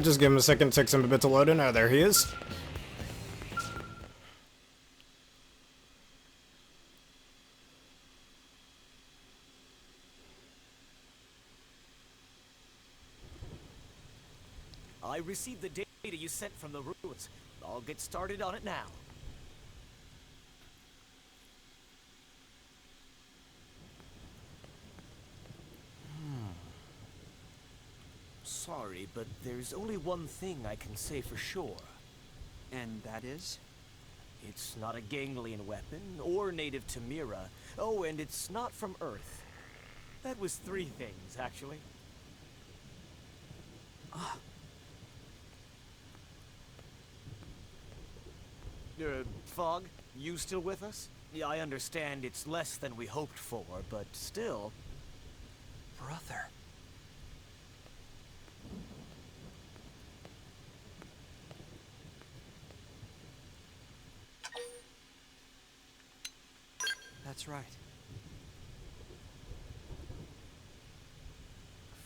Just give him a second, takes him a bit to load in. Oh, there he is. I received the data you sent from the ruins. I'll get started on it now. Sorry, but there's only one thing I can say for sure. And that is? It's not a ganglion weapon, or native to Mira. Oh, and it's not from Earth. That was 3 things, actually. Fog, you still with us? Yeah, I understand it's less than we hoped for, but still... Brother. That's right.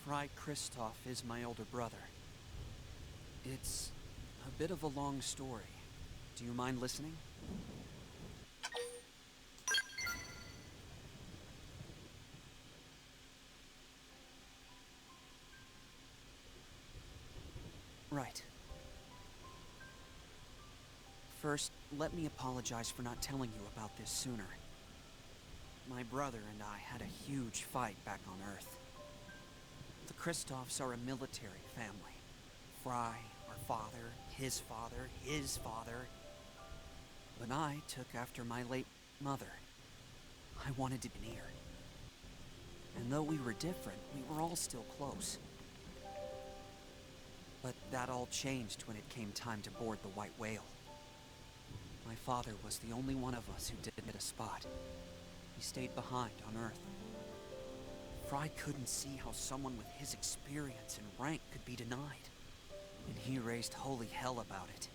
Fry Kristoff is my older brother. It's a bit of a long story. Do you mind listening? Right. First, let me apologize for not telling you about this sooner. My brother and I had a huge fight back on Earth. The Kristoffs are a military family. Fry, our father, his father, his father. But I took after my late mother. I wanted to be near. And though we were different, we were all still close. But that all changed when it came time to board the White Whale. My father was the only one of us who didn't get a spot. He stayed behind on Earth. Fry couldn't see how someone with his experience and rank could be denied. and he raised holy hell about it.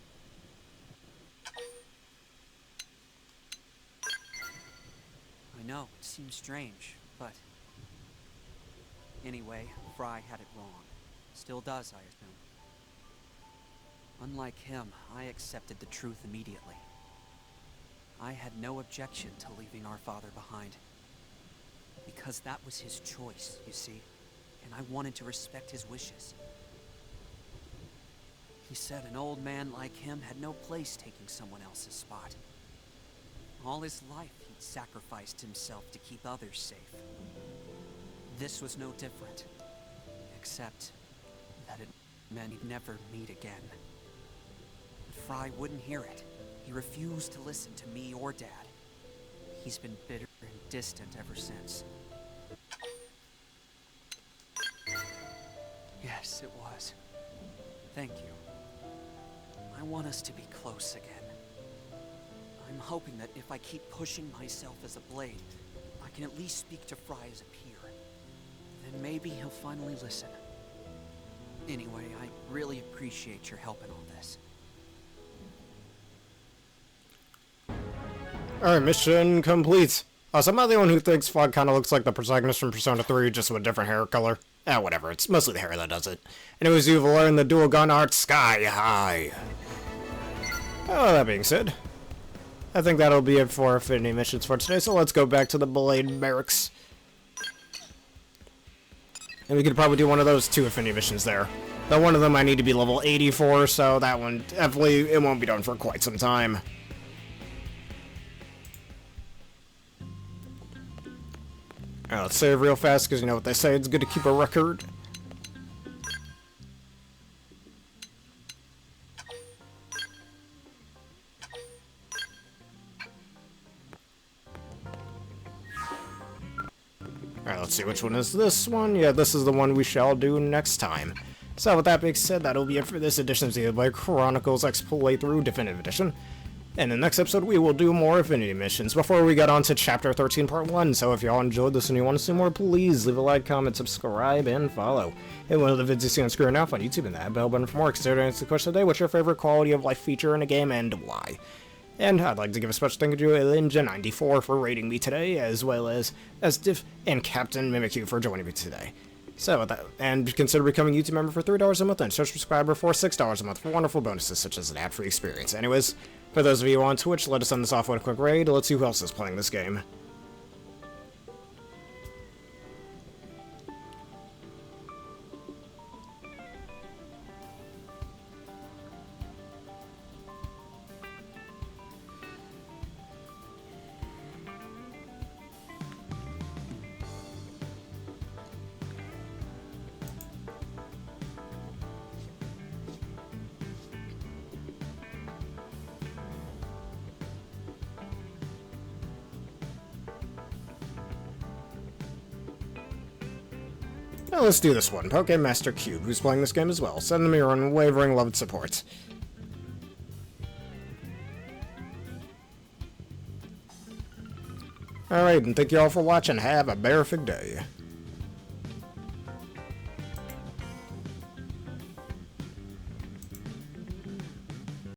I know, it seems strange, but... Anyway, Fry had it wrong. Still does, I assume. Unlike him, I accepted the truth immediately. I had no objection to leaving our father behind. Because that was his choice, you see, and I wanted to respect his wishes. He said an old man like him had no place taking someone else's spot. All his life, he'd sacrificed himself to keep others safe. This was no different, except that it meant he'd never meet again. But Fry wouldn't hear it. He refused to listen to me or Dad. He's been bitter and distant ever since. Yes, it was. Thank you. I want us to be close again. I'm hoping that if I keep pushing myself as a blade, I can at least speak to Fry as a peer. Then maybe he'll finally listen. Anyway, I really appreciate your help in all this. Alright, mission complete. So am I the one who thinks Fog kind of looks like the protagonist from Persona 3, just with a different hair color? Whatever, it's mostly the hair that does it. Anyways, you've learned the dual gun art sky high. Oh, that being said, I think that'll be it for Affinity missions for today, so let's go back to the Blade Barracks. And we could probably do one of those 2 Affinity missions there. Though one of them I need to be level 80 for, so that one definitely, it won't be done for quite some time. Alright, let's save real fast, because you know what they say, it's good to keep a record. Alright, let's see, which one is this one? Yeah, this is the one we shall do next time. So with that being said, that'll be it for this edition of Xenoblade Chronicles X Playthrough Definitive Edition. In the next episode, we will do more Affinity missions before we get on to Chapter 13 Part 1, so if y'all enjoyed this and you want to see more, please leave a like, comment, subscribe, and follow. And one of the vids you see on screen now on YouTube and that bell button for more. Consider answering the question today, what's your favorite quality of life feature in a game and why? And I'd like to give a special thank you to Ninja94 for rating me today, as well as Diff and Captain Mimikyu for joining me today. So with that, and consider becoming a YouTube member for $3 a month and search subscriber for $6 a month for wonderful bonuses such as an ad-free experience. Anyways, for those of you on Twitch, let us end this off with a quick raid. Let's see who else is playing this game. Now let's do this one. Poke Master Cube, who's playing this game as well. Send them your unwavering love and support. Alright, and thank you all for watching. Have a perfect day.